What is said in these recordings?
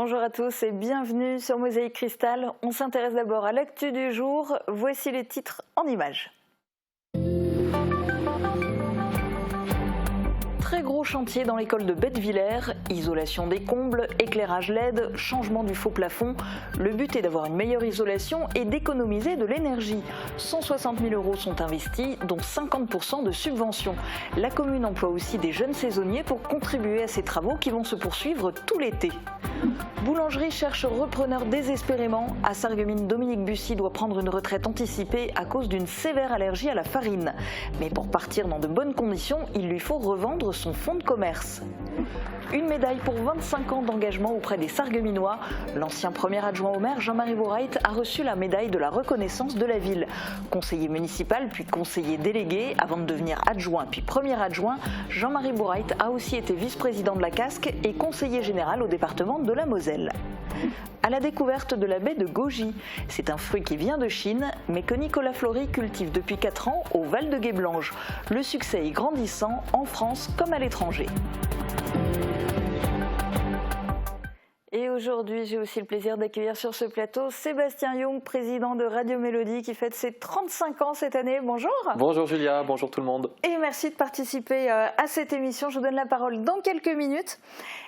Bonjour à tous et bienvenue sur Mosaïque Cristal. On s'intéresse d'abord à l'actu du jour. Voici les titres en images. Très gros chantier dans l'école de Bettevillers, isolation des combles, éclairage LED, changement du faux plafond. Le but est d'avoir une meilleure isolation et d'économiser de l'énergie. 160 000 € sont investis, dont 50% de subventions. La commune emploie aussi des jeunes saisonniers pour contribuer à ces travaux qui vont se poursuivre tout l'été. Boulangerie cherche repreneur désespérément. À Sarreguemines, Dominique Bussy doit prendre une retraite anticipée à cause d'une sévère allergie à la farine. Mais pour partir dans de bonnes conditions, il lui faut revendre son fonds de commerce. Une médaille pour 25 ans d'engagement auprès des Sarregueminois. L'ancien premier adjoint au maire, Jean-Marie Bourrait, a reçu la médaille de la reconnaissance de la ville. Conseiller municipal puis conseiller délégué, avant de devenir adjoint puis premier adjoint, Jean-Marie Bourrait a aussi été vice-président de la Casque et conseiller général au département de la Moselle. À la découverte de la baie de Goji. C'est un fruit qui vient de Chine, mais que Nicolas Flory cultive depuis 4 ans au Val de Guéblange. Le succès est grandissant en France comme à l'étranger. Et aujourd'hui, j'ai aussi le plaisir d'accueillir sur ce plateau Sébastien Young, président de Radio Mélodie, qui fête ses 35 ans cette année. Bonjour. Bonjour Julia, bonjour tout le monde. Et merci de participer à cette émission. Je vous donne la parole dans quelques minutes.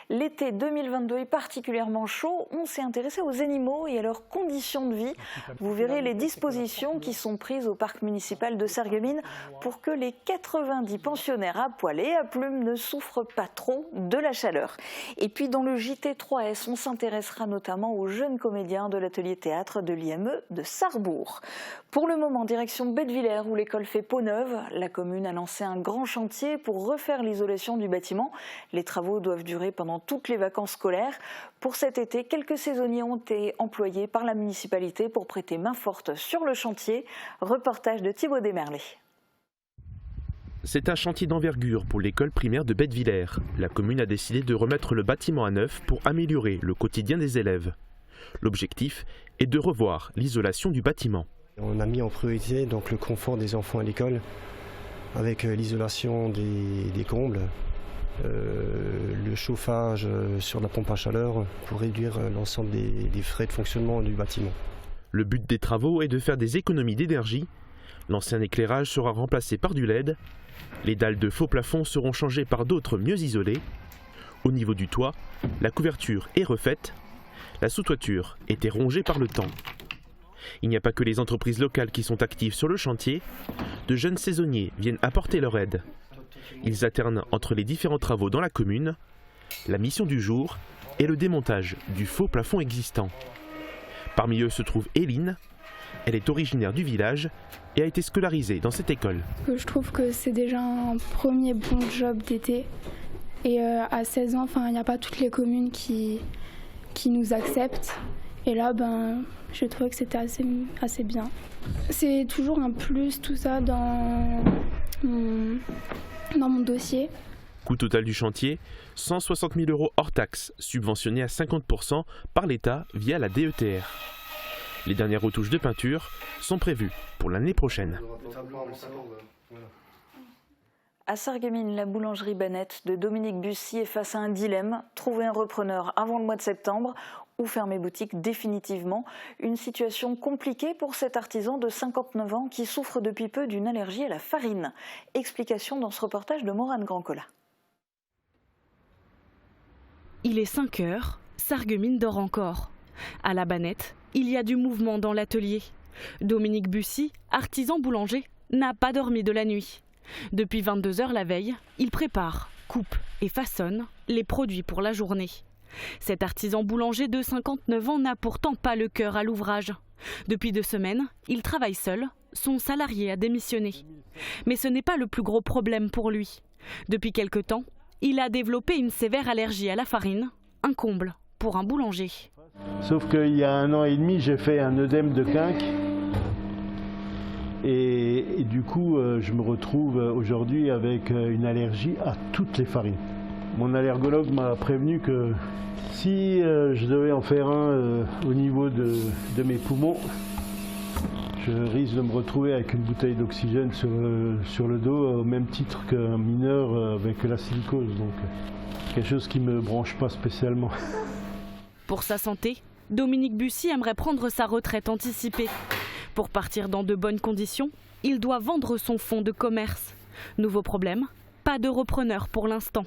L'été 2022 est particulièrement chaud. On s'est intéressé aux animaux et à leurs conditions de vie. Vous verrez les dispositions qui sont prises au parc municipal de Sarreguemines pour que les 90 pensionnaires à poil et à plumes ne souffrent pas trop de la chaleur. Et puis dans le JT3S, on s'intéressera notamment aux jeunes comédiens de l'atelier théâtre de l'IME de Sarrebourg. Pour le moment, direction Bettevillers où l'école fait peau neuve. La commune a lancé un grand chantier pour refaire l'isolation du bâtiment. Les travaux doivent durer pendant toutes les vacances scolaires. Pour cet été, quelques saisonniers ont été employés par la municipalité pour prêter main forte sur le chantier. Reportage de Thibaut Desmerlet. C'est un chantier d'envergure pour l'école primaire de Bettevillers. La commune a décidé de remettre le bâtiment à neuf pour améliorer le quotidien des élèves. L'objectif est de revoir l'isolation du bâtiment. On a mis en priorité donc le confort des enfants à l'école avec l'isolation des combles, le chauffage sur la pompe à chaleur pour réduire l'ensemble des frais de fonctionnement du bâtiment. Le but des travaux est de faire des économies d'énergie. L'ancien éclairage sera remplacé par du LED. Les dalles de faux plafond seront changées par d'autres mieux isolées. Au niveau du toit, la couverture est refaite. La sous-toiture était rongée par le temps. Il n'y a pas que les entreprises locales qui sont actives sur le chantier. De jeunes saisonniers viennent apporter leur aide. Ils alternent entre les différents travaux dans la commune. La mission du jour est le démontage du faux plafond existant. Parmi eux se trouve Éline. Elle est originaire du village et a été scolarisée dans cette école. Je trouve que c'est déjà un premier bon job d'été. Et à 16 ans, il n'y a pas toutes les communes qui nous acceptent. Et là, je trouvais que c'était assez bien. C'est toujours un plus tout ça dans mon dossier. Coût total du chantier, 160 000 € hors taxes, subventionnés à 50% par l'État via la DETR. Les dernières retouches de peinture sont prévues pour l'année prochaine. À Sarreguemines, la boulangerie Banette de Dominique Bussy est face à un dilemme. Trouver un repreneur avant le mois de septembre ou fermer boutique définitivement. Une situation compliquée pour cet artisan de 59 ans qui souffre depuis peu d'une allergie à la farine. Explication dans ce reportage de Morane Grandcola. Il est 5 heures, Sarreguemines dort encore. À la Banette, il y a du mouvement dans l'atelier. Dominique Bussy, artisan boulanger, n'a pas dormi de la nuit. Depuis 22 heures la veille, il prépare, coupe et façonne les produits pour la journée. Cet artisan boulanger de 59 ans n'a pourtant pas le cœur à l'ouvrage. Depuis 2 semaines, il travaille seul, son salarié a démissionné. Mais ce n'est pas le plus gros problème pour lui. Depuis quelque temps, il a développé une sévère allergie à la farine, un comble pour un boulanger. Sauf qu'il y a 1 an et demi, j'ai fait un œdème de quinque. Et du coup, je me retrouve aujourd'hui avec une allergie à toutes les farines. Mon allergologue m'a prévenu que si je devais en faire un au niveau de mes poumons, je risque de me retrouver avec une bouteille d'oxygène sur le dos au même titre qu'un mineur avec la silicose. Donc quelque chose qui ne me branche pas spécialement. Pour sa santé, Dominique Bussy aimerait prendre sa retraite anticipée. Pour partir dans de bonnes conditions, il doit vendre son fonds de commerce. Nouveau problème, pas de repreneur pour l'instant.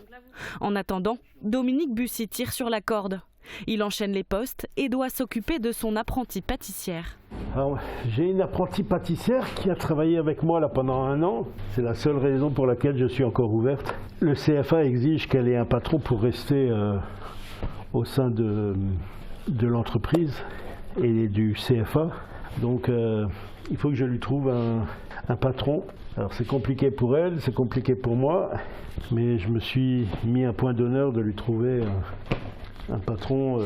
En attendant, Dominique Bussy tire sur la corde. Il enchaîne les postes et doit s'occuper de son apprentie pâtissière. Alors, j'ai une apprentie pâtissière qui a travaillé avec moi là, pendant 1 an. C'est la seule raison pour laquelle je suis encore ouverte. Le CFA exige qu'elle ait un patron pour rester au sein de l'entreprise et du CFA. Donc il faut que je lui trouve un patron. Alors c'est compliqué pour elle, c'est compliqué pour moi, mais je me suis mis un point d'honneur de lui trouver un patron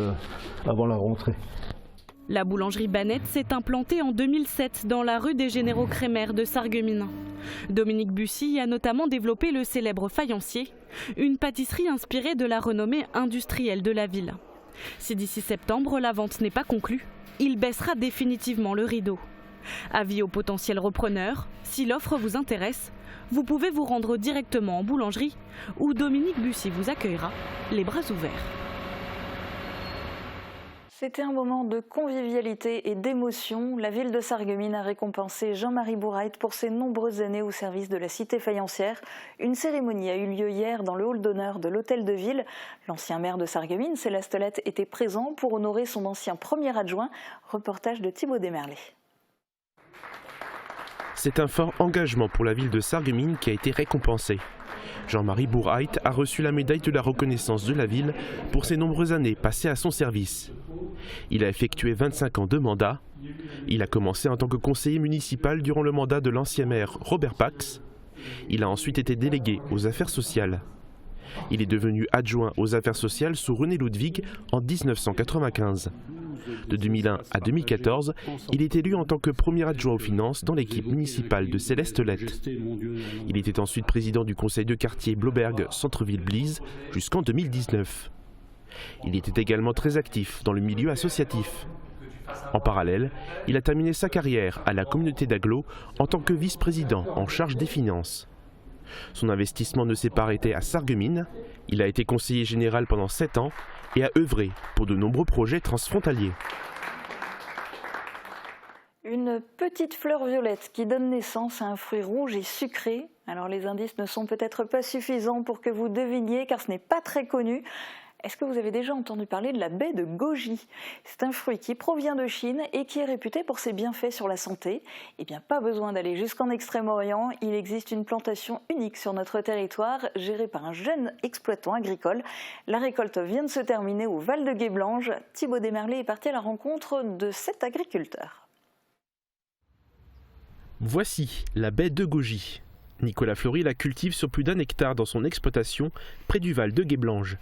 avant la rentrée. La boulangerie Banette s'est implantée en 2007 dans la rue des Généraux Crémer de Sarreguemines. Dominique Bussy a notamment développé le célèbre faïencier, une pâtisserie inspirée de la renommée industrielle de la ville. Si d'ici septembre la vente n'est pas conclue, il baissera définitivement le rideau. Avis aux potentiels repreneurs, si l'offre vous intéresse, vous pouvez vous rendre directement en boulangerie où Dominique Bussy vous accueillera, les bras ouverts. C'était un moment de convivialité et d'émotion. La ville de Sarreguemines a récompensé Jean-Marie Bourrait pour ses nombreuses années au service de la cité faïencière. Une cérémonie a eu lieu hier dans le hall d'honneur de l'hôtel de ville. L'ancien maire de Sarreguemines, Céleste Lette, était présent pour honorer son ancien premier adjoint. Reportage de Thibaut Desmerlet. C'est un fort engagement pour la ville de Sarreguemines qui a été récompensé. Jean-Marie Bourrait a reçu la médaille de la reconnaissance de la ville pour ses nombreuses années passées à son service. Il a effectué 25 ans de mandat. Il a commencé en tant que conseiller municipal durant le mandat de l'ancien maire Robert Pax. Il a ensuite été délégué aux affaires sociales. Il est devenu adjoint aux affaires sociales sous René Ludwig en 1995. De 2001 à 2014, il est élu en tant que premier adjoint aux finances dans l'équipe municipale de Céleste Lette. Il était ensuite président du conseil de quartier Blauberg Centre-Ville-Blise jusqu'en 2019. Il était également très actif dans le milieu associatif. En parallèle, il a terminé sa carrière à la communauté d'Aglo en tant que vice-président en charge des finances. Son investissement ne s'est pas arrêté à Sarreguemines. Il a été conseiller général pendant 7 ans et a œuvré pour de nombreux projets transfrontaliers. Une petite fleur violette qui donne naissance à un fruit rouge et sucré. Alors les indices ne sont peut-être pas suffisants pour que vous deviniez car ce n'est pas très connu. Est-ce que vous avez déjà entendu parler de la baie de goji? C'est un fruit qui provient de Chine et qui est réputé pour ses bienfaits sur la santé. Eh bien, pas besoin d'aller jusqu'en Extrême-Orient. Il existe une plantation unique sur notre territoire, gérée par un jeune exploitant agricole. La récolte vient de se terminer au Val de Guéblange. Thibaut Desmerlet est parti à la rencontre de cet agriculteur. Voici la baie de goji. Nicolas Fleury la cultive sur plus d'1 hectare dans son exploitation près du Val de Guéblange.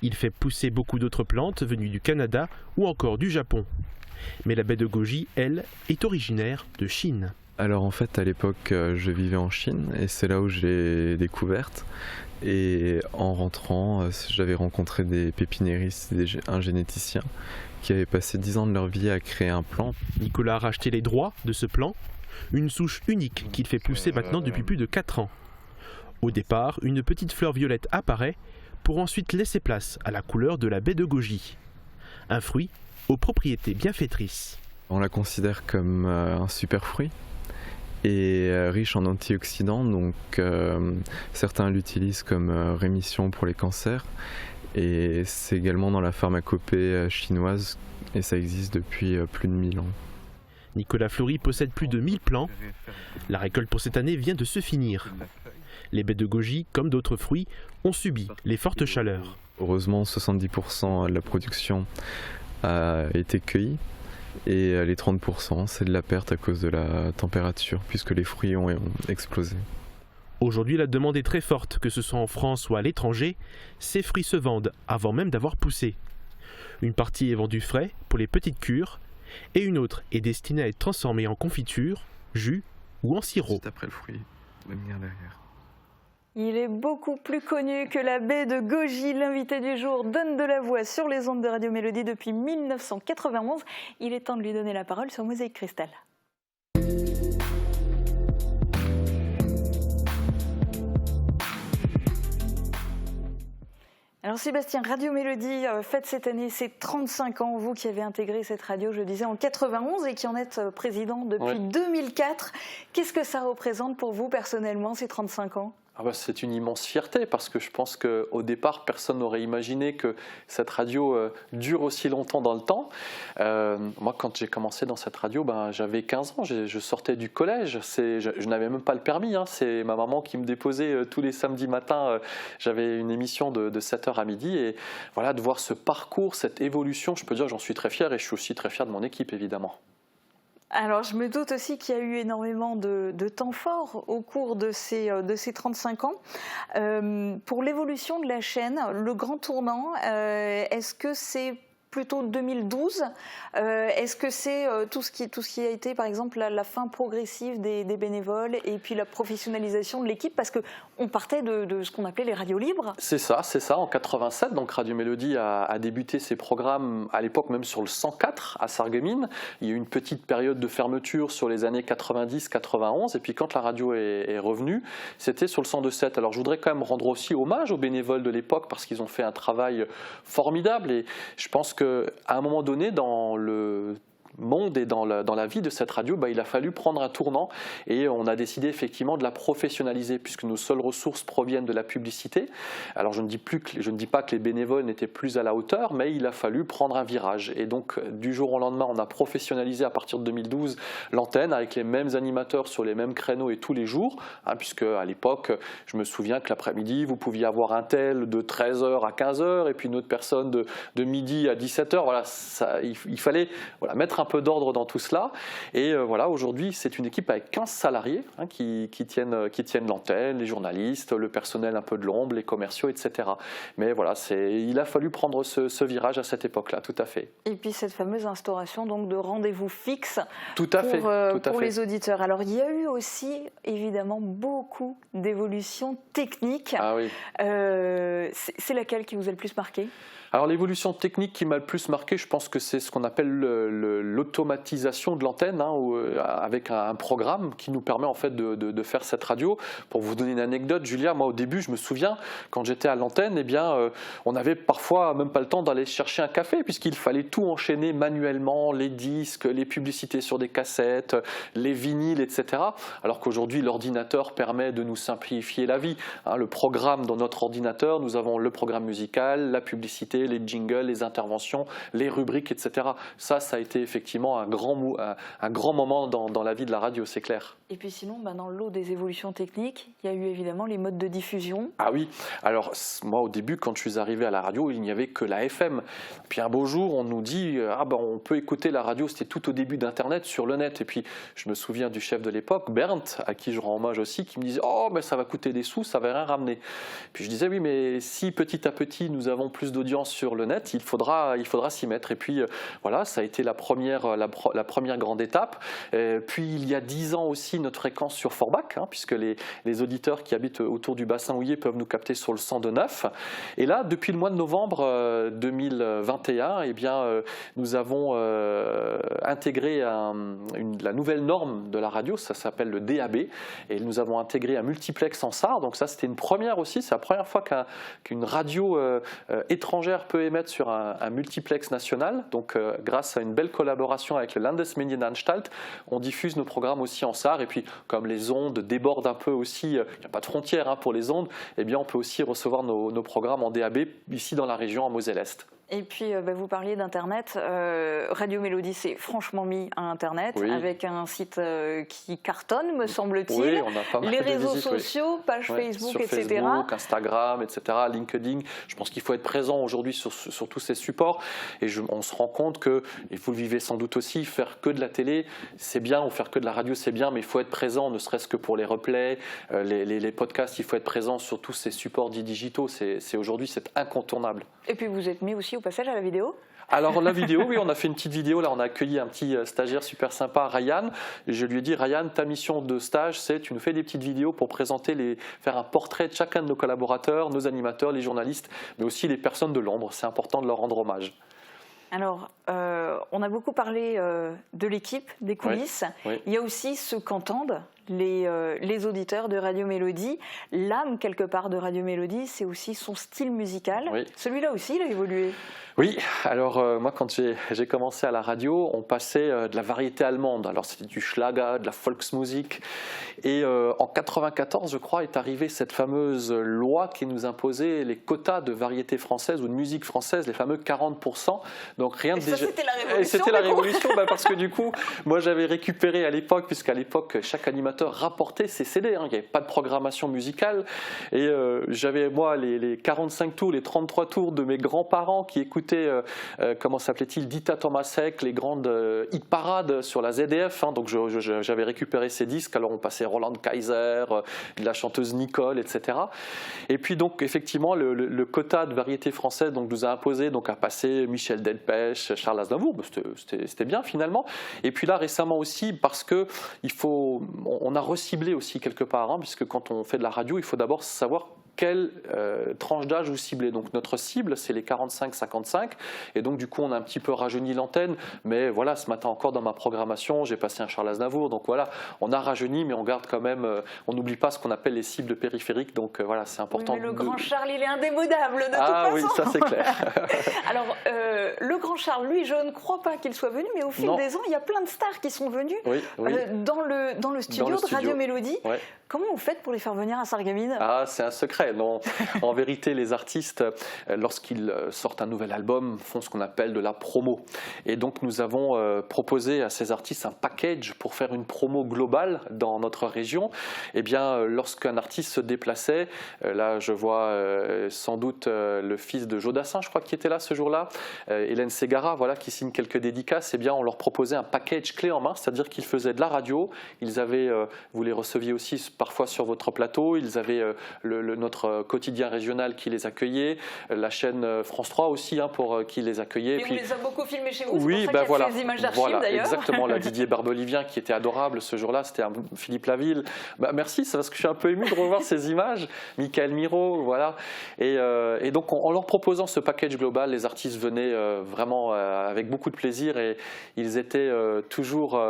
Il fait pousser beaucoup d'autres plantes venues du Canada ou encore du Japon. Mais la baie de goji, elle, est originaire de Chine. Alors en fait à l'époque je vivais en Chine et c'est là où je l'ai découverte. Et en rentrant j'avais rencontré des pépiniéristes, un généticien qui avaient passé 10 ans de leur vie à créer un plant. Nicolas a racheté les droits de ce plant, une souche unique qu'il fait pousser maintenant depuis plus de 4 ans. Au départ, une petite fleur violette apparaît pour ensuite laisser place à la couleur de la baie de goji. Un fruit aux propriétés bienfaitrices. On la considère comme un super fruit et riche en antioxydants, donc certains l'utilisent comme rémission pour les cancers et c'est également dans la pharmacopée chinoise et ça existe depuis plus de 1000 ans. Nicolas Fleury possède plus de 1000 plants. La récolte pour cette année vient de se finir. Les baies de goji, comme d'autres fruits, ont subi les fortes chaleurs. Heureusement, 70% de la production a été cueillie et les 30% c'est de la perte à cause de la température puisque les fruits ont explosé. Aujourd'hui, la demande est très forte, que ce soit en France ou à l'étranger. Ces fruits se vendent avant même d'avoir poussé. Une partie est vendue frais pour les petites cures et une autre est destinée à être transformée en confiture, jus ou en sirop. Juste après le fruit, la lumière derrière. Il est beaucoup plus connu que la baie de goji. L'invité du jour donne de la voix sur les ondes de Radio Mélodie depuis 1991. Il est temps de lui donner la parole sur Mosaïque Cristal. Alors Sébastien, Radio Mélodie fête cette année ses 35 ans. Vous qui avez intégré cette radio, je disais, en 91 et qui en êtes président depuis 2004. Qu'est-ce que ça représente pour vous personnellement, ces 35 ans ? C'est une immense fierté parce que je pense qu'au départ, personne n'aurait imaginé que cette radio dure aussi longtemps dans le temps. Moi, quand j'ai commencé dans cette radio, j'avais 15 ans, je sortais du collège. Je n'avais même pas le permis. C'est ma maman qui me déposait tous les samedis matins. J'avais une émission de 7h à midi. Et voilà, de voir ce parcours, cette évolution, je peux dire que j'en suis très fier et je suis aussi très fier de mon équipe, évidemment. Alors, je me doute aussi qu'il y a eu énormément de temps forts au cours de ces 35 ans. Pour l'évolution de la chaîne, le grand tournant, est-ce que c'est plutôt 2012 ? Est-ce que c'est tout ce qui a été, par exemple, la fin progressive des bénévoles et puis la professionnalisation de l'équipe ? Parce qu'on partait de ce qu'on appelait les radios libres. C'est ça. En 87, donc Radio Mélodie a débuté ses programmes, à l'époque même sur le 104 à Sarreguemines. Il y a eu une petite période de fermeture sur les années 90-91. Et puis quand la radio est revenue, c'était sur le 102.7. Alors je voudrais quand même rendre aussi hommage aux bénévoles de l'époque parce qu'ils ont fait un travail formidable. Et je pense qu'à un moment donné, dans le monde et dans la vie de cette radio, il a fallu prendre un tournant et on a décidé effectivement de la professionnaliser puisque nos seules ressources proviennent de la publicité. Alors je ne dis pas que les bénévoles n'étaient plus à la hauteur, mais il a fallu prendre un virage et donc du jour au lendemain, on a professionnalisé à partir de 2012 l'antenne avec les mêmes animateurs sur les mêmes créneaux et tous les jours, puisque à l'époque, je me souviens que l'après-midi, vous pouviez avoir un tel de 13h à 15h et puis une autre personne de midi à 17h. Voilà, il fallait mettre un peu d'ordre dans tout cela et aujourd'hui c'est une équipe avec 15 salariés qui tiennent l'antenne, les journalistes, le personnel un peu de l'ombre, les commerciaux, etc. Mais voilà, il a fallu prendre ce virage à cette époque-là, tout à fait. Et puis cette fameuse instauration donc de rendez-vous fixes pour les auditeurs. Alors il y a eu aussi évidemment beaucoup d'évolutions techniques. Ah oui. C'est laquelle qui vous a le plus marqué ? Alors l'évolution technique qui m'a le plus marqué, je pense que c'est ce qu'on appelle l'automatisation de l'antenne, avec un programme qui nous permet en fait de faire cette radio. Pour vous donner une anecdote, Julia, moi au début je me souviens quand j'étais à l'antenne, on avait parfois même pas le temps d'aller chercher un café puisqu'il fallait tout enchaîner manuellement, les disques, les publicités sur des cassettes, les vinyles, etc. Alors qu'aujourd'hui l'ordinateur permet de nous simplifier la vie. Le programme dans notre ordinateur, nous avons le programme musical, la publicité, les jingles, les interventions, les rubriques, etc. Ça a été effectivement un grand moment dans la vie de la radio, c'est clair. Et puis sinon, dans le lot des évolutions techniques, il y a eu évidemment les modes de diffusion. Ah oui, alors moi au début, quand je suis arrivé à la radio, il n'y avait que la FM. Puis un beau jour, on nous dit, on peut écouter la radio, c'était tout au début d'Internet, sur le net. Et puis je me souviens du chef de l'époque, Bernd, à qui je rends hommage aussi, qui me disait, mais ça va coûter des sous, ça va rien ramener. Puis je disais, oui, mais si petit à petit, nous avons plus d'audience sur le net, il faudra s'y mettre. Et puis ça a été la première grande étape. Puis il y a 10 ans aussi notre fréquence sur Forbach, puisque les auditeurs qui habitent autour du bassin houiller peuvent nous capter sur le 102.9. Et là, depuis le mois de novembre 2021, nous avons intégré la nouvelle norme de la radio, ça s'appelle le DAB, et nous avons intégré un multiplex en SAR. Donc ça, c'était une première aussi, c'est la première fois qu'une radio étrangère peut émettre sur un multiplex national. Donc grâce à une belle collaboration avec le Landesmedienanstalt, on diffuse nos programmes aussi en SAR. Et puis comme les ondes débordent un peu aussi, il n'y a pas de frontières pour les ondes, on peut aussi recevoir nos programmes en DAB ici dans la région, en Moselle-Est. Et puis, vous parliez d'Internet. Radio Mélodie s'est franchement mis à Internet, avec un site qui cartonne, me semble-t-il. Oui, on a pas mal les de réseaux visites, sociaux, page Facebook, sur etc. Facebook, Instagram, etc., LinkedIn. Je pense qu'il faut être présent aujourd'hui sur tous ces supports. Et on se rend compte que, et vous le vivez sans doute aussi, faire que de la télé, c'est bien, ou faire que de la radio, c'est bien, mais il faut être présent, ne serait-ce que pour les replays, les podcasts, il faut être présent sur tous ces supports dits digitaux. Aujourd'hui, c'est incontournable. Et puis vous êtes mis aussi au passage à la vidéo ? Alors la vidéo, oui, on a fait une petite vidéo, là on a accueilli un petit stagiaire super sympa, Ryan, et je lui ai dit, Ryan, ta mission de stage, c'est tu nous fais des petites vidéos pour faire un portrait de chacun de nos collaborateurs, nos animateurs, les journalistes, mais aussi les personnes de l'ombre, c'est important de leur rendre hommage. Alors, on a beaucoup parlé de l'équipe, des coulisses. Oui. Il y a aussi ceux qu'entendent les auditeurs de Radio Mélodie. L'âme, quelque part, de Radio Mélodie, c'est aussi son style musical. Oui. Celui-là aussi, il a évolué. Oui, alors moi quand j'ai commencé à la radio, on passait de la variété allemande. Alors c'était du Schlager, de la Volksmusik. Et en 94, je crois, est arrivée cette fameuse loi qui nous imposait les quotas de variété française ou de musique française, les fameux 40%. Donc rien de déjà. C'était la révolution. Et c'était la révolution, parce que du coup, moi j'avais récupéré à l'époque, puisqu'à l'époque chaque animateur rapportait ses CD. Il n'y avait pas de programmation musicale. Et j'avais moi les 45 tours, les 33 tours de mes grands-parents qui écoutaient comment s'appelait-il, Dita Tomasek, les grandes hit parades sur la ZDF. Donc j'avais récupéré ces disques. Alors on passait Roland Kaiser, la chanteuse Nicole, etc. Et puis donc effectivement le quota de variété française donc nous a imposé donc à passer Michel Delpech, Charles Aznavour. C'était bien finalement. Et puis là récemment aussi parce que on a reciblé aussi quelque part, puisque quand on fait de la radio, il faut d'abord savoir quelle tranche d'âge vous ciblez. Donc notre cible, c'est les 45-55, et donc du coup on a un petit peu rajeuni l'antenne, mais voilà, ce matin encore dans ma programmation, j'ai passé un Charles Aznavour, donc voilà, on a rajeuni, mais on garde quand même, on n'oublie pas ce qu'on appelle les cibles périphériques, donc voilà, c'est important. Oui, mais le grand Charles, il est indémodable de toute façon. Ah oui, ça c'est clair. Alors, le grand Charles, lui, je ne crois pas qu'il soit venu, mais au fil des ans, il y a plein de stars qui sont venues dans le studio de Radio Mélodie. Ouais. Comment vous faites pour les faire venir à Sarreguemines ? Ah, c'est un secret. Non. En vérité, les artistes, lorsqu'ils sortent un nouvel album, font ce qu'on appelle de la promo. Et donc, nous avons proposé à ces artistes un package pour faire une promo globale dans notre région. Eh bien, lorsqu'un artiste se déplaçait, là, je vois sans doute le fils de Jodassin, je crois, qui était là ce jour-là, Hélène Ségara, voilà, qui signe quelques dédicaces. Eh bien, on leur proposait un package clé en main, c'est-à-dire qu'ils faisaient de la radio. Ils avaient, vous les receviez aussi parfois sur votre plateau, ils avaient notre quotidien régional qui les accueillait, la chaîne France 3 aussi pour qui les accueillait. Et puis, on les a beaucoup filmés chez vous, oui, c'est pour ça qu'il y a ces images d'archives d'ailleurs. Exactement, la Didier Barbelivien qui était adorable ce jour-là, c'était Philippe Laville. Merci, c'est parce que je suis un peu ému de revoir ces images. Michael Miro, voilà. Et donc en leur proposant ce package global, les artistes venaient vraiment avec beaucoup de plaisir et ils étaient toujours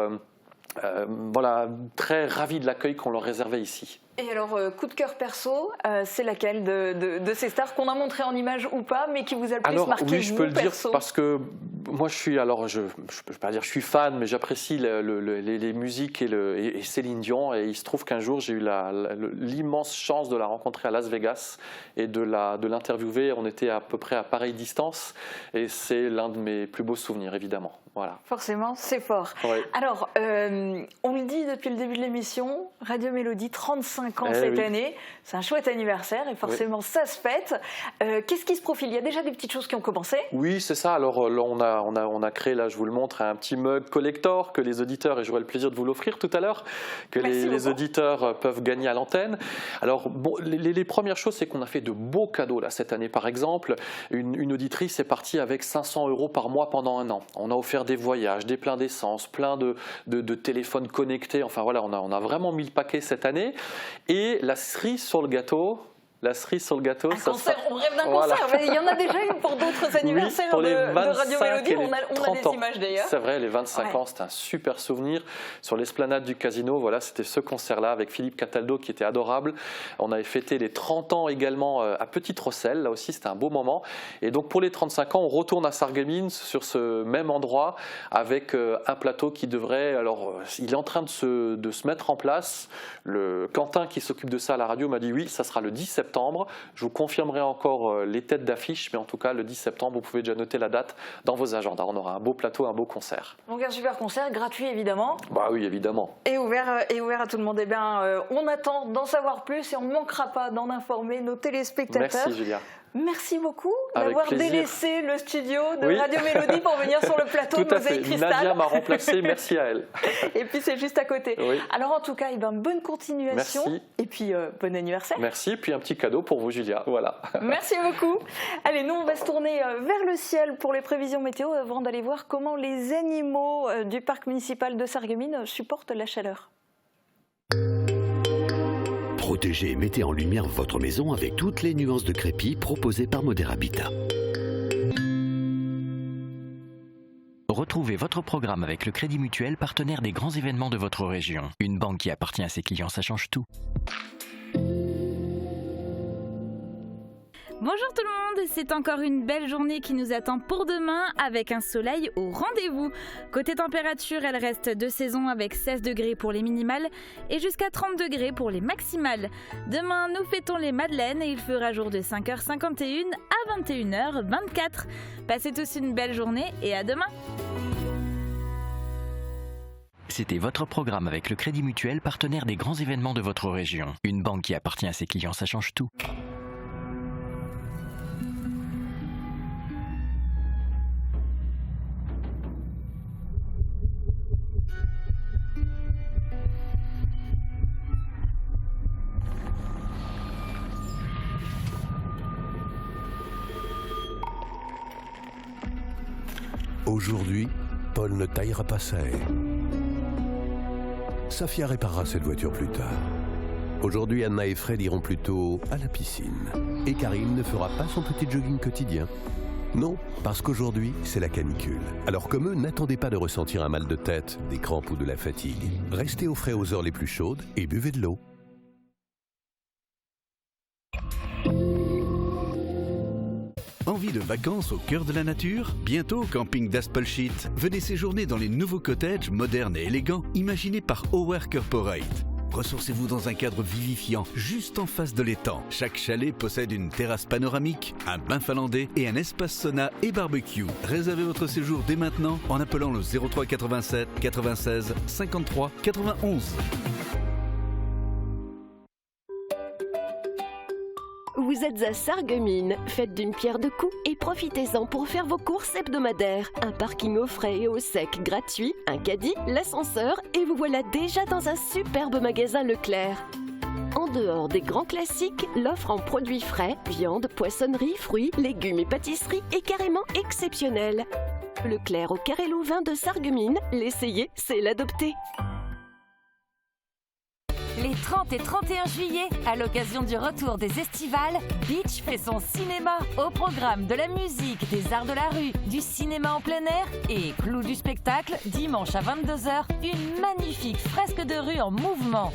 voilà, très ravis de l'accueil qu'on leur réservait ici. Et alors, coup de cœur perso, c'est laquelle de ces stars qu'on a montré en image ou pas, mais qui vous a le plus marqué, oui, je peux le dire perso ? parce que moi je suis, alors je peux pas dire je suis fan, mais j'apprécie les musiques et Céline Dion, et il se trouve qu'un jour j'ai eu l'immense chance de la rencontrer à Las Vegas et de l'interviewer. On était à peu près à pareille distance et c'est l'un de mes plus beaux souvenirs, évidemment. Voilà. Forcément, c'est fort. Oui. Alors, on le dit depuis le début de l'émission, Radio Mélodie, 35 ans cette année. C'est un chouette anniversaire et forcément ça se fête. Qu'est-ce qui se profile ? Il y a déjà des petites choses qui ont commencé ? Oui, c'est ça. Alors là, on a créé, là je vous le montre, un petit mug collector que les auditeurs, et j'aurai le plaisir de vous l'offrir tout à l'heure, que les auditeurs peuvent gagner à l'antenne. Alors bon, les premières choses, c'est qu'on a fait de beaux cadeaux là cette année. Par exemple, une auditrice est partie avec 500 € par mois pendant un an. On a offert des voyages, des pleins d'essence, plein de téléphones connectés. Enfin voilà, on a vraiment mis le paquet cette année. Et la cerise sur le gâteau. La cerise sur le gâteau, ça concert, on rêve d'un concert. Mais il y en a déjà eu pour d'autres anniversaires oui, pour les de Radio Mélodie. On a des images d'ailleurs. C'est vrai, les 25 ans, c'était un super souvenir. Sur l'esplanade du Casino, voilà, c'était ce concert-là avec Philippe Cataldo qui était adorable. On avait fêté les 30 ans également à Petite-Rosselle. Là aussi, c'était un beau moment. Et donc pour les 35 ans, on retourne à Sarreguemines sur ce même endroit avec un plateau qui devrait... Alors, il est en train de se mettre en place. Le Quentin qui s'occupe de ça à la radio m'a dit oui, ça sera le 10 septembre. Je vous confirmerai encore les têtes d'affiche, mais en tout cas, le 10 septembre, vous pouvez déjà noter la date dans vos agendas. On aura un beau plateau, un beau concert. Donc un super concert, gratuit évidemment. Bah oui, évidemment. Et ouvert à tout le monde. Eh bien, on attend d'en savoir plus et on ne manquera pas d'en informer nos téléspectateurs. Merci Julia. Merci beaucoup d'avoir délaissé le studio de Radio Mélodie pour venir sur le plateau de Mosaïque Cristal. Nadia m'a remplacé, merci à elle. Et puis c'est juste à côté. Oui. Alors en tout cas, bonne continuation. Merci. Et puis bon anniversaire. Merci, et puis un petit cadeau pour vous Julia. Voilà. Merci beaucoup. Allez, nous on va se tourner vers le ciel pour les prévisions météo avant d'aller voir comment les animaux du parc municipal de Sarreguemines supportent la chaleur. Protégez et mettez en lumière votre maison avec toutes les nuances de crépi proposées par Modèle Habitat. Retrouvez votre programme avec le Crédit Mutuel, partenaire des grands événements de votre région. Une banque qui appartient à ses clients, ça change tout. Bonjour tout le monde, c'est encore une belle journée qui nous attend pour demain avec un soleil au rendez-vous. Côté température, elle reste de saison avec 16 degrés pour les minimales et jusqu'à 30 degrés pour les maximales. Demain, nous fêtons les Madeleines et il fera jour de 5h51 à 21h24. Passez tous une belle journée et à demain. C'était votre programme avec le Crédit Mutuel, partenaire des grands événements de votre région. Une banque qui appartient à ses clients, ça change tout. Aujourd'hui, Paul ne taillera pas sa haie. Safia réparera cette voiture plus tard. Aujourd'hui, Anna et Fred iront plutôt à la piscine. Et Karine ne fera pas son petit jogging quotidien. Non, parce qu'aujourd'hui, c'est la canicule. Alors comme eux, n'attendez pas de ressentir un mal de tête, des crampes ou de la fatigue. Restez au frais aux heures les plus chaudes et buvez de l'eau. Envie de vacances au cœur de la nature? Bientôt au camping d'Aspelshit. Venez séjourner dans les nouveaux cottages modernes et élégants imaginés par Our Corporate. Ressourcez-vous dans un cadre vivifiant, juste en face de l'étang. Chaque chalet possède une terrasse panoramique, un bain finlandais et un espace sauna et barbecue. Réservez votre séjour dès maintenant en appelant le 03 87 96 53 91. Vous êtes à Sarreguemines, faites d'une pierre deux coups et profitez-en pour faire vos courses hebdomadaires. Un parking au frais et au sec gratuit, un caddie, l'ascenseur et vous voilà déjà dans un superbe magasin Leclerc. En dehors des grands classiques, l'offre en produits frais, viande, poissonnerie, fruits, légumes et pâtisseries est carrément exceptionnelle. Leclerc au Carré Louvain de Sarreguemines, l'essayer, c'est l'adopter. Les 30 et 31 juillet, à l'occasion du retour des estivales, Beach fait son cinéma au programme de la musique, des arts de la rue, du cinéma en plein air et clou du spectacle, dimanche à 22h, une magnifique fresque de rue en mouvement.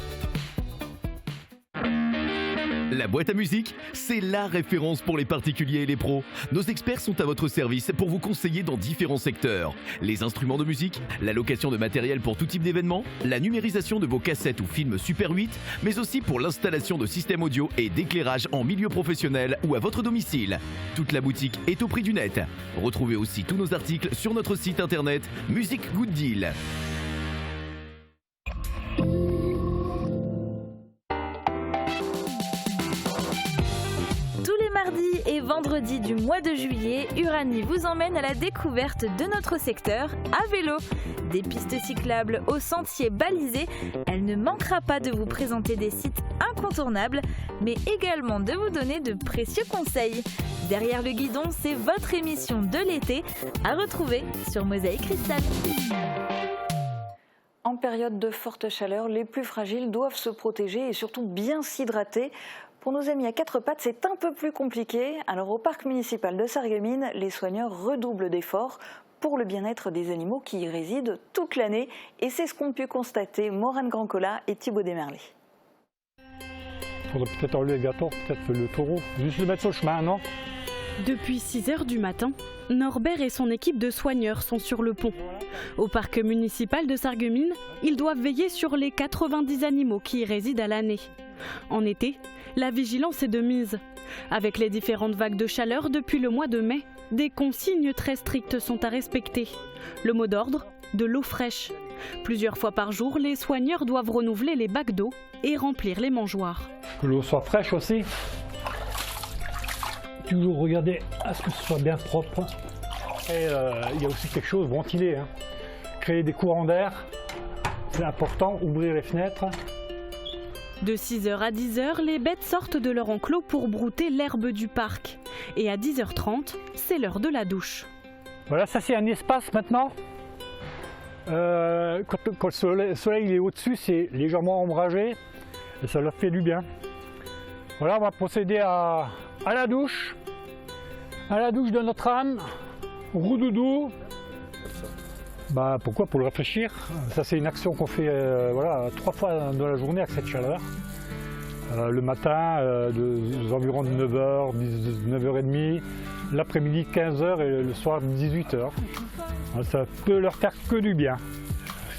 La boîte à musique, c'est la référence pour les particuliers et les pros. Nos experts sont à votre service pour vous conseiller dans différents secteurs. Les instruments de musique, la location de matériel pour tout type d'événement, la numérisation de vos cassettes ou films Super 8, mais aussi pour l'installation de systèmes audio et d'éclairage en milieu professionnel ou à votre domicile. Toute la boutique est au prix du net. Retrouvez aussi tous nos articles sur notre site internet Music Good Deal. Et vendredi du mois de juillet, Uranie vous emmène à la découverte de notre secteur à vélo. Des pistes cyclables aux sentiers balisés, elle ne manquera pas de vous présenter des sites incontournables, mais également de vous donner de précieux conseils. Derrière le guidon, c'est votre émission de l'été à retrouver sur Mosaïque Cristal. En période de forte chaleur, les plus fragiles doivent se protéger et surtout bien s'hydrater. Pour nos amis à quatre pattes, c'est un peu plus compliqué. Alors au parc municipal de Sarreguemines, les soigneurs redoublent d'efforts pour le bien-être des animaux qui y résident toute l'année. Et c'est ce qu'ont pu constater Maureen Grandcola et Thibaut Desmerlet. Il faudrait peut-être enlever le gâteau, peut-être le taureau, juste le mettre sur le chemin, non? Depuis 6h du matin, Norbert et son équipe de soigneurs sont sur le pont. Au parc municipal de Sarreguemines, ils doivent veiller sur les 90 animaux qui y résident à l'année. En été, la vigilance est de mise. Avec les différentes vagues de chaleur depuis le mois de mai, des consignes très strictes sont à respecter. Le mot d'ordre, de l'eau fraîche. Plusieurs fois par jour, les soigneurs doivent renouveler les bacs d'eau et remplir les mangeoires. Que l'eau soit fraîche aussi. Toujours regarder à ce que ce soit bien propre. Et il y a aussi quelque chose, ventiler. Créer des courants d'air, c'est important, ouvrir les fenêtres. De 6h à 10h, les bêtes sortent de leur enclos pour brouter l'herbe du parc. Et à 10h30, c'est l'heure de la douche. Voilà, ça c'est un espace maintenant. Quand le soleil est au-dessus, c'est légèrement ombragé et ça leur fait du bien. Voilà, on va procéder à la douche. À la douche de notre âne, roudoudou. Pourquoi? Pour le réfléchir. Ça, c'est une action qu'on fait 3 fois dans la journée avec cette chaleur. Le matin, aux environs de 9h, 9h30, l'après-midi 15h et le soir 18h. Ça peut leur faire que du bien.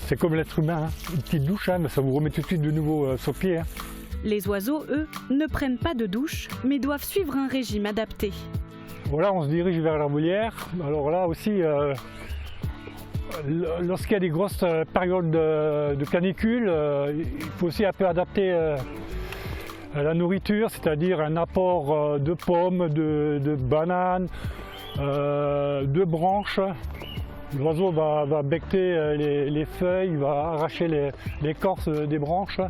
C'est comme l'être humain, une petite douche, mais ça vous remet tout de suite de nouveau sur pied. Les oiseaux, eux, ne prennent pas de douche, mais doivent suivre un régime adapté. Voilà, on se dirige vers la volière. Alors là aussi, lorsqu'il y a des grosses périodes de canicule, il faut aussi un peu adapter la nourriture, c'est-à-dire un apport de pommes, de bananes, de branches. L'oiseau va becter les feuilles, il va arracher l'écorce des branches.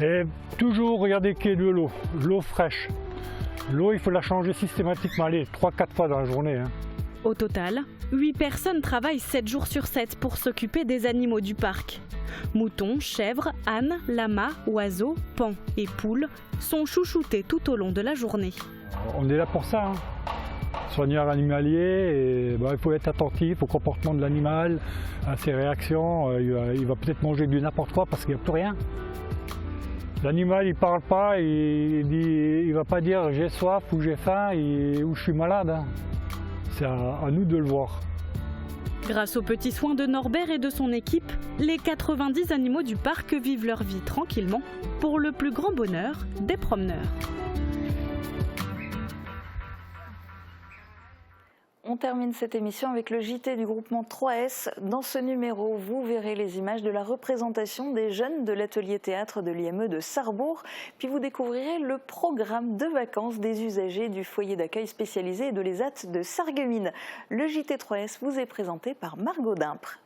Et toujours regarder qu'il y ait de l'eau fraîche. L'eau, il faut la changer systématiquement, 3-4 fois dans la journée. Au total, 8 personnes travaillent 7 jours sur 7 pour s'occuper des animaux du parc. Moutons, chèvres, ânes, lamas, oiseaux, paons et poules sont chouchoutés tout au long de la journée. On est là pour ça. Soigneur animalier, et, il faut être attentif au comportement de l'animal, à ses réactions. Il va peut-être manger du n'importe quoi parce qu'il n'y a plus rien. L'animal, il ne parle pas, il ne va pas dire j'ai soif ou j'ai faim ou je suis malade. C'est à nous de le voir. Grâce aux petits soins de Norbert et de son équipe, les 90 animaux du parc vivent leur vie tranquillement pour le plus grand bonheur des promeneurs. On termine cette émission avec le JT du groupement 3S. Dans ce numéro, vous verrez les images de la représentation des jeunes de l'atelier théâtre de l'IME de Sarrebourg. Puis vous découvrirez le programme de vacances des usagers du foyer d'accueil spécialisé et de l'ESAT de Sarreguemines. Le JT 3S vous est présenté par Margot Dimpre.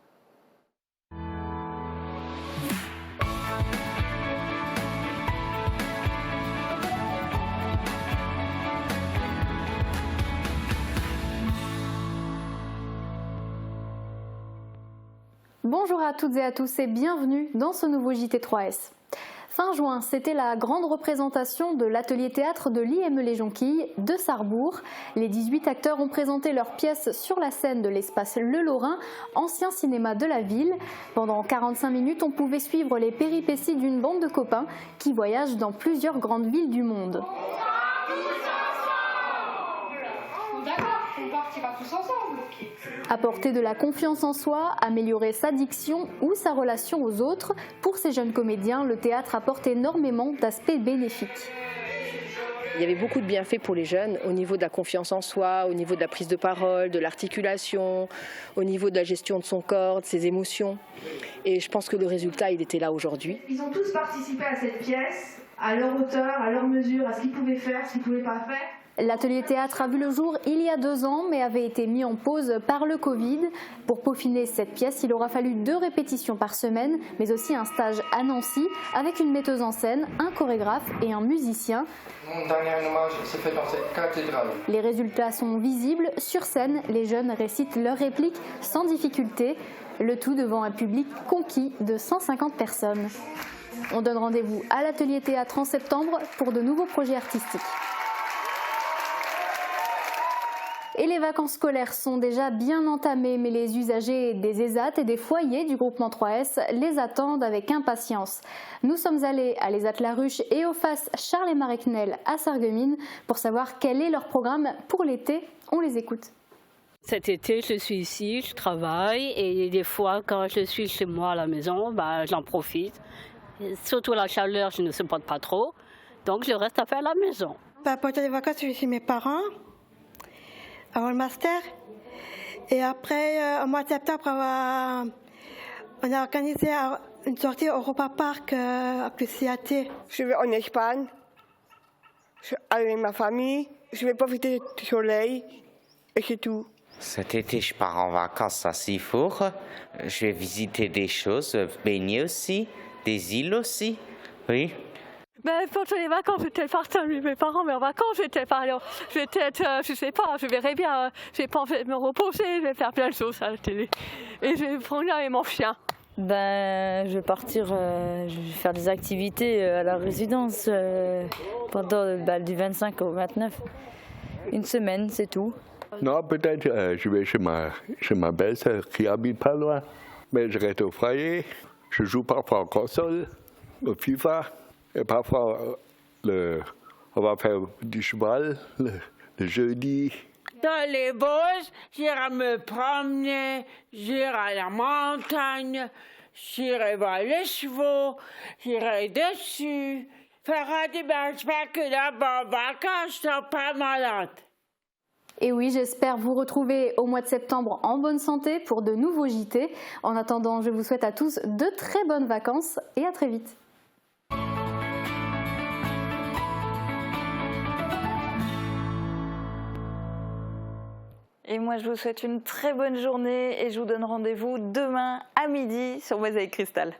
Bonjour à toutes et à tous et bienvenue dans ce nouveau JT3S. Fin juin, c'était la grande représentation de l'atelier théâtre de l'IME Les Jonquilles de Sarrebourg. Les 18 acteurs ont présenté leurs pièces sur la scène de l'espace Le Lorrain, ancien cinéma de la ville. Pendant 45 minutes, on pouvait suivre les péripéties d'une bande de copains qui voyagent dans plusieurs grandes villes du monde. On partira tous ensemble. Apporter de la confiance en soi, améliorer sa diction ou sa relation aux autres, pour ces jeunes comédiens, le théâtre apporte énormément d'aspects bénéfiques. Il y avait beaucoup de bienfaits pour les jeunes au niveau de la confiance en soi, au niveau de la prise de parole, de l'articulation, au niveau de la gestion de son corps, de ses émotions. Et je pense que le résultat, il était là aujourd'hui. Ils ont tous participé à cette pièce, à leur hauteur, à leur mesure, à ce qu'ils pouvaient faire, ce qu'ils ne pouvaient pas faire. L'atelier théâtre a vu le jour il y a 2 ans, mais avait été mis en pause par le Covid. Pour peaufiner cette pièce, il aura fallu 2 répétitions par semaine, mais aussi un stage à Nancy, avec une metteuse en scène, un chorégraphe et un musicien. Mon dernier hommage s'est fait dans cette cathédrale. Les résultats sont visibles. Sur scène, les jeunes récitent leurs répliques sans difficulté, le tout devant un public conquis de 150 personnes. On donne rendez-vous à l'atelier théâtre en septembre pour de nouveaux projets artistiques. Et les vacances scolaires sont déjà bien entamées, mais les usagers des ESAT et des foyers du groupement 3S les attendent avec impatience. Nous sommes allés à l'ESAT La Ruche et au FAS Charles et Marie-Cnel à Sarreguemines pour savoir quel est leur programme pour l'été. On les écoute. Cet été, je suis ici, je travaille et des fois, quand je suis chez moi à la maison, j'en profite. Et surtout la chaleur, je ne supporte pas trop, donc je reste à faire à la maison. Pendant les vacances, je suis chez mes parents. Avant le master. Et après, au mois de septembre, on a organisé une sortie au Europa Park avec le CAT. Je vais en Espagne, avec ma famille. Je vais profiter du soleil et c'est tout. Cet été, je pars en vacances à Sifour. Je vais visiter des choses, baigner aussi, des îles aussi. Oui. Pendant les vacances, j'étais partie avec mes parents, mais en vacances, je sais pas, je verrai bien, j'ai pas envie de me reposer, je vais faire plein de choses à la télé. Et je vais prendre avec mon chien. Je vais partir, je vais faire des activités à la résidence pendant du 25 au 29. Une semaine, c'est tout. Non, peut-être je vais chez ma belle-sœur qui habite pas loin. Mais je reste au foyer. Je joue parfois en console, au FIFA. Et parfois, on va faire du cheval le jeudi. Dans les bosses, j'irai me promener, j'irai à la montagne, j'irai voir les chevaux, j'irai dessus, faire des belles spectacles en vacances, je suis pas malade. Et oui, j'espère vous retrouver au mois de septembre en bonne santé pour de nouveaux JT. En attendant, je vous souhaite à tous de très bonnes vacances et à très vite. Et moi, je vous souhaite une très bonne journée et je vous donne rendez-vous demain à midi sur Mosaïque Cristal.